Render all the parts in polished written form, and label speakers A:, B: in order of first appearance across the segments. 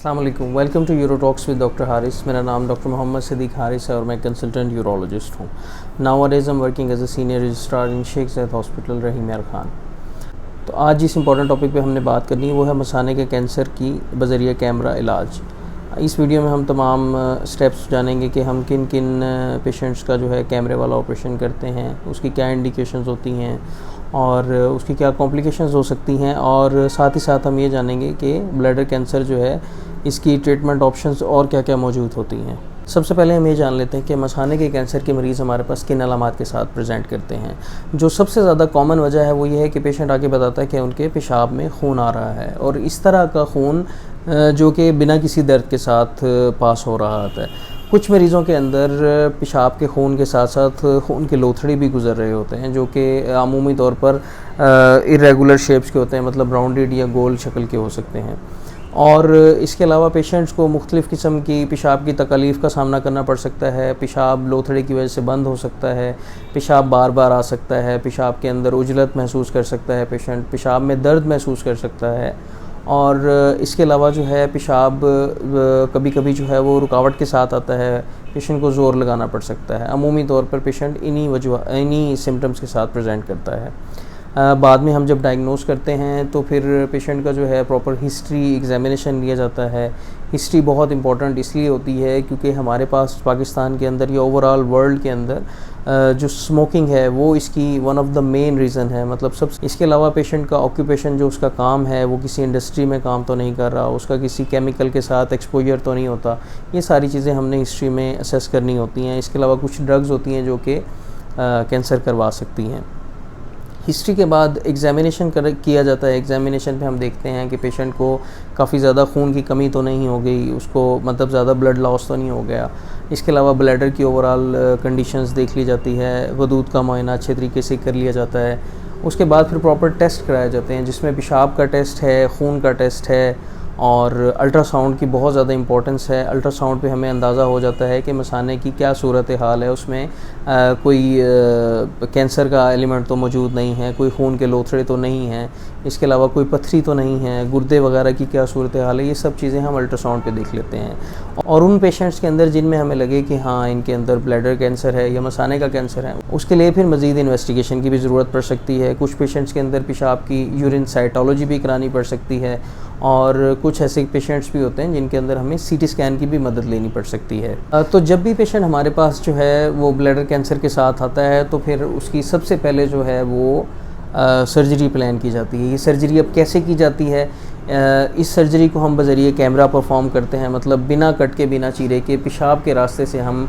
A: अस्सलाम वालेकुम, welcome to Euro talks with doctor Haris. मेरा नाम डॉक्टर मोहम्मद सिद्दीक हारिस है और मैं कंसल्टेंट यूरोलॉजिस्ट हूँ। Nowadays I am working as a senior registrar in Sheikh Zayed hospital Rahim Yar Khan. तो आज जिस इंपॉर्टेंट टॉपिक पे हमने बात करनी है वो है मसाने के कैंसर की बज़रिया कैमरा इलाज। इस वीडियो में हम तमाम स्टेप्स जानेंगे कि हम किन किन पेशेंट्स का जो है कैमरे वाला ऑपरेशन करते हैं, उसकी क्या इंडिकेशंस होती हैं और उसकी क्या कॉम्प्लिकेशंस हो सकती हैं, और साथ ही साथ हम ये जानेंगे कि ब्लैडर कैंसर जो है इसकी ट्रीटमेंट ऑप्शंस और क्या क्या मौजूद होती हैं। सबसे पहले हम ये जान लेते हैं कि मसाने के कैंसर के मरीज़ हमारे पास किन अलामात के साथ प्रेजेंट करते हैं। जो सबसे ज़्यादा कॉमन वजह है वो ये है कि पेशेंट आके बताता है कि उनके पेशाब में खून आ रहा है, और इस तरह का खून जो कि बिना किसी दर्द के साथ पास हो रहा होता है। कुछ मरीज़ों के अंदर पेशाब के खून के साथ साथ खून के लोथड़े भी गुजर रहे होते हैं, जो कि अमूमी तौर पर इर्रेगुलर शेप्स के होते हैं, मतलब राउंडेड या गोल शक्ल के हो सकते हैं। और इसके अलावा पेशेंट्स को मुख्तलिफ़ किस्म की पेशाब की तकलीफ़ का सामना करना पड़ सकता है। पेशाब लोथड़े की वजह से बंद हो सकता है, पेशाब बार बार आ सकता है, पेशाब के अंदर उजलत महसूस कर सकता है पेशेंट, पेशाब में दर्द महसूस कर सकता है, और इसके अलावा जो है पेशाब कभी कभी जो है वो रुकावट के साथ आता है, पेशेंट को ज़ोर लगाना पड़ सकता है। अमूमी तौर पर पेशेंट इन्हीं सिम्टम्स के साथ प्रेजेंट करता है। बाद में हम जब डायग्नोस करते हैं तो फिर पेशेंट का जो है प्रॉपर हिस्ट्री एग्जामिनेशन लिया जाता है। हिस्ट्री बहुत इंपॉर्टेंट इसलिए होती है क्योंकि हमारे पास पाकिस्तान के अंदर या ओवरऑल वर्ल्ड के अंदर जो स्मोकिंग है वो इसकी one of the main reason है। मतलब सब इसके अलावा पेशेंट का ऑक्यूपेशन जो उसका काम है वो किसी इंडस्ट्री में काम तो नहीं कर रहा, उसका किसी केमिकल के साथ एक्सपोजर तो नहीं होता। ये सारी चीज़ें हमने हिस्ट्री में असेस करनी होती हैं। इसके अलावा कुछ ड्रग्स होती हैं जो कि कैंसर करवा सकती हैं। हिस्ट्री के बाद एग्ज़ामिनेशन किया जाता है। एग्ज़ामिनेशन पे हम देखते हैं कि पेशेंट को काफ़ी ज़्यादा खून की कमी तो नहीं हो गई, उसको मतलब ज़्यादा ब्लड लॉस तो नहीं हो गया। इसके अलावा ब्लैडर की ओवरऑल कंडीशंस देख ली जाती है, गदूद का मुआयना अच्छे तरीके से कर लिया जाता है। उसके बाद फिर प्रॉपर टेस्ट कराए जाते हैं, जिसमें पेशाब का टेस्ट है, खून का टेस्ट है, और अल्ट्रासाउंड की बहुत ज़्यादा इंपॉर्टेंस है। अल्ट्रासाउंड पे हमें अंदाज़ा हो जाता है कि मसाने की क्या सूरत हाल है, उसमें कोई कैंसर का एलिमेंट तो मौजूद नहीं है, कोई खून के लोथड़े तो नहीं हैं, इसके अलावा कोई पथरी तो नहीं है, गुर्दे वगैरह की क्या सूरत हाल है, ये सब चीज़ें हम अल्ट्रासाउंड पे देख लेते हैं। और उन पेशेंट्स के अंदर जिनमें हमें लगे कि हाँ इनके अंदर ब्लैडर कैंसर है या मसाने का कैंसर है, उसके लिए फिर मज़ीद इन्वेस्टिगेशन की भी ज़रूरत पड़ सकती है। कुछ पेशेंट्स के अंदर पेशाब की यूरिन साइटोलॉजी भी करानी पड़ सकती है, और कुछ ऐसे पेशेंट्स भी होते हैं जिनके अंदर हमें सीटी स्कैन की भी मदद लेनी पड़ सकती है। तो जब भी पेशेंट हमारे पास जो है वो ब्लैडर कैंसर के साथ आता है तो फिर उसकी सबसे पहले जो है वो सर्जरी प्लान की जाती है। ये सर्जरी अब कैसे की जाती है? इस सर्जरी को हम बज़रिए कैमरा परफॉर्म करते हैं, मतलब बिना कट के बिना चीरे के पेशाब के रास्ते से हम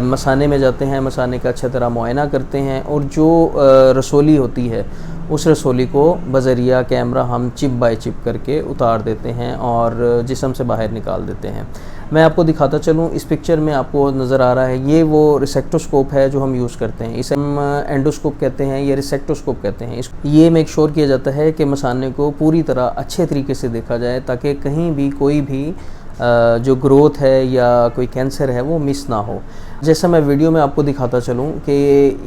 A: मसाने में जाते हैं, मसाने का अच्छा तरह मुआयना करते हैं, और जो रसोली होती है उस रसोली को बज़रिया कैमरा हम चिप बाय चिप करके उतार देते हैं और जिस्म से बाहर निकाल देते हैं। मैं आपको दिखाता चलूँ, इस पिक्चर में आपको नज़र आ रहा है ये वो रिसेक्टोस्कोप है जो हम यूज़ करते हैं। इसे हम एंडोस्कोप कहते हैं या रिसेक्टोस्कोप कहते हैं। ये मेक श्योर किया जाता है कि मसाने को पूरी तरह अच्छे तरीके से देखा जाए ताकि कहीं भी कोई भी जो ग्रोथ है या कोई कैंसर है वो मिस ना हो। जैसा मैं वीडियो में आपको दिखाता चलूँ कि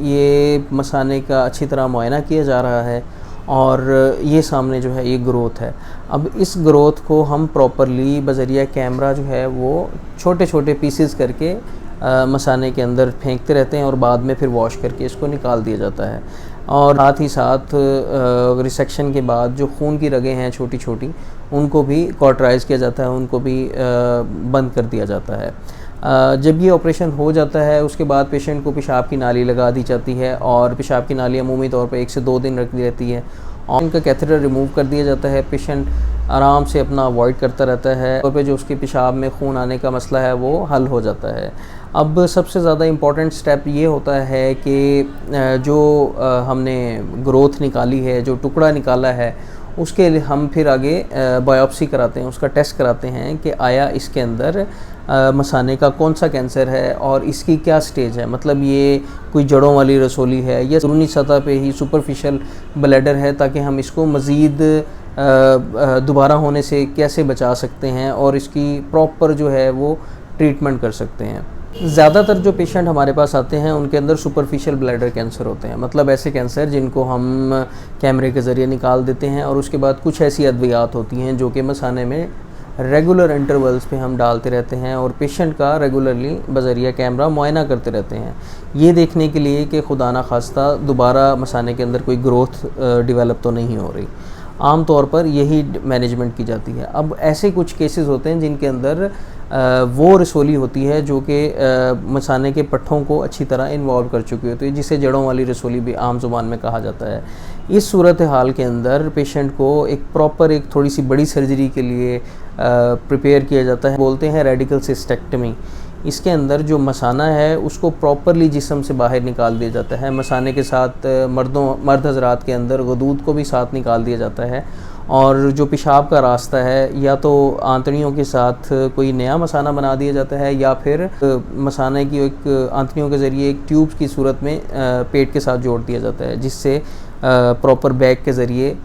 A: ये मसाने का अच्छी तरह मुआयना किया जा रहा है और ये सामने जो है ये ग्रोथ है। अब इस ग्रोथ को हम प्रॉपरली बज़रिया कैमरा जो है वो छोटे छोटे पीसेस करके मसाने के अंदर फेंकते रहते हैं और बाद में फिर वॉश करके इसको निकाल दिया जाता है। और साथ ही साथ रिसेक्शन के बाद जो खून की रगें हैं छोटी छोटी, उनको भी कॉटराइज़ किया जाता है, उनको भी बंद कर दिया जाता है। जब ये ऑपरेशन हो जाता है उसके बाद पेशेंट को पेशाब की नाली लगा दी जाती है, और पेशाब की नाली अमूमी तौर पर 1 से 2 दिन रख दी रहती है, और इनका कैथेटर रिमूव कर दिया जाता है। पेशेंट आराम से अपना अवॉइड करता रहता है, और पे जो उसके पेशाब में खून आने का मसला है वो हल हो जाता है। अब सबसे ज़्यादा इम्पॉर्टेंट स्टेप ये होता है कि जो हमने ग्रोथ निकाली है, जो टुकड़ा निकाला है, उसके लिए हम फिर आगे बायोप्सी कराते हैं, उसका टेस्ट कराते हैं कि आया इसके अंदर मसाने का कौन सा कैंसर है और इसकी क्या स्टेज है। मतलब ये कोई जड़ों वाली रसोली है या अंदरूनी सतह पे ही सुपरफिशियल ब्लैडर है, ताकि हम इसको मज़ीद दोबारा होने से कैसे बचा सकते हैं और इसकी प्रॉपर जो है वो ट्रीटमेंट कर सकते हैं। ज़्यादातर जो पेशेंट हमारे पास आते हैं उनके अंदर सुपरफिशियल ब्लैडर कैंसर होते हैं, मतलब ऐसे कैंसर जिनको हम कैमरे के ज़रिए निकाल देते हैं, और उसके बाद कुछ ऐसी अद्वियात होती हैं जो कि मसाने में रेगुलर इंटरवल्स पे हम डालते रहते हैं और पेशेंट का रेगुलरली बज़रिया कैमरा मुआयना करते रहते हैं, ये देखने के लिए कि खुदा ना खास्ता दोबारा मसाने के अंदर कोई ग्रोथ डेवलप तो नहीं हो रही। आम तौर पर यही मैनेजमेंट की जाती है। अब ऐसे कुछ केसेस होते हैं जिनके अंदर वो रसोली होती है जो कि मसाने के पट्ठों को अच्छी तरह इन्वॉल्व कर चुकी होती है, जिसे जड़ों वाली रसोली भी आम ज़ुबान में कहा जाता है। इस सूरत हाल के अंदर पेशेंट को एक प्रॉपर एक थोड़ी सी बड़ी सर्जरी के लिए प्रिपेयर किया जाता है, बोलते हैं रेडिकल सिस्टेक्टमी। इसके अंदर जो मसाना है उसको प्रॉपरली जिस्म से बाहर निकाल दिया जाता है। मसाने के साथ मर्द हज़रात के अंदर गदूद को भी साथ निकाल दिया जाता है, और जो पेशाब का रास्ता है या तो आंतड़ियों के साथ कोई नया मसाना बना दिया जाता है, या फिर मसाने की एक आंतड़ियों के ज़रिए एक ट्यूब की सूरत में पेट के साथ जोड़ दिया जाता है, जिससे प्रॉपर बैग के ज़रिए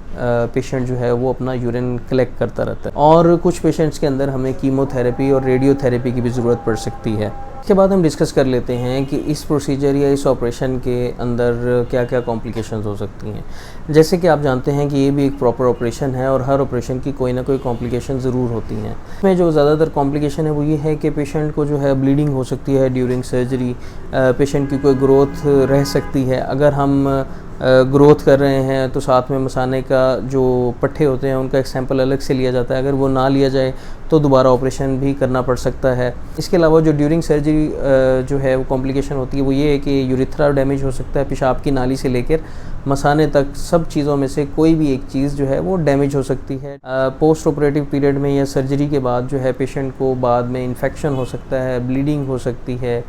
A: पेशेंट जो है वो अपना यूरिन कलेक्ट करता रहता है। और कुछ पेशेंट्स के अंदर हमें कीमोथेरेपी और रेडियोथेरेपी की भी ज़रूरत पड़ सकती है। इसके बाद हम डिस्कस कर लेते हैं कि इस प्रोसीजर या इस ऑपरेशन के अंदर क्या क्या कॉम्प्लिकेशंस हो सकती हैं। जैसे कि आप जानते हैं कि ये भी एक प्रॉपर ऑपरेशन है और हर ऑपरेशन की कोई ना कोई कॉम्प्लिकेशन ज़रूर होती हैं। इसमें जो ज़्यादातर कॉम्प्लिकेशन है वो ये है कि पेशेंट को जो है ब्लीडिंग हो सकती है ड्यूरिंग सर्जरी, पेशेंट की कोई ग्रोथ रह सकती है। अगर हम ग्रोथ कर रहे हैं तो साथ में मसाने का जो पट्टे होते हैं उनका एक सैंपल अलग से लिया जाता है। अगर वो ना लिया जाए तो दोबारा ऑपरेशन भी करना पड़ सकता है। इसके अलावा जो ड्यूरिंग सर्जरी जो है वो कॉम्प्लिकेशन होती है वो ये है कि यूरिथ्रा डैमेज हो सकता है, पेशाब की नाली से लेकर मसाने तक सब चीज़ों में से कोई भी एक चीज़ जो है वो डैमेज हो सकती है। पोस्ट ऑपरेटिव पीरियड में या सर्जरी के बाद जो है पेशेंट को बाद में इन्फेक्शन हो सकता है, ब्लीडिंग हो सकती है,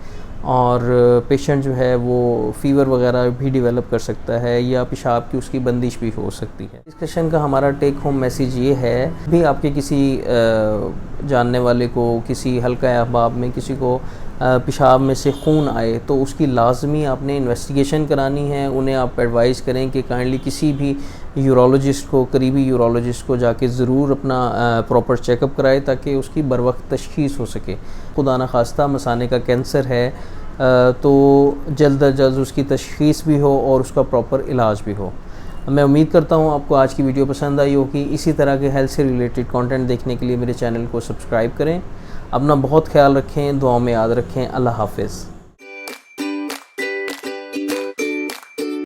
A: और पेशेंट जो है वो फीवर वगैरह भी डेवलप कर सकता है, या पेशाब की उसकी बंदिश भी हो सकती है। डिस्कशन का हमारा टेक होम मैसेज ये है भी आपके किसी जानने वाले को, किसी हल्का अहबाब में किसी को पेशाब में से खून आए तो उसकी लाजमी आपने इन्वेस्टिगेशन करानी है। उन्हें आप एडवाइस करें कि काइंडली किसी भी यूरोलॉजिस्ट को, करीबी यूरोलॉजिस्ट को जाके ज़रूर अपना प्रॉपर चेकअप कराए ताकि उसकी बर वक्त तशख़ीस हो सके। खुदा न खास्ता मसाने का कैंसर है तो जल्द अज जल्द उसकी तशख़ीस भी हो और उसका प्रॉपर इलाज भी हो। मैं उम्मीद करता हूँ आपको आज की वीडियो पसंद आई होगी। इसी तरह के हेल्थ से रिलेटेड कंटेंट देखने के लिए मेरे चैनल को सब्सक्राइब करें। अपना बहुत ख्याल रखें, दुआओं में याद रखें। अल्लाह हाफ़िज़।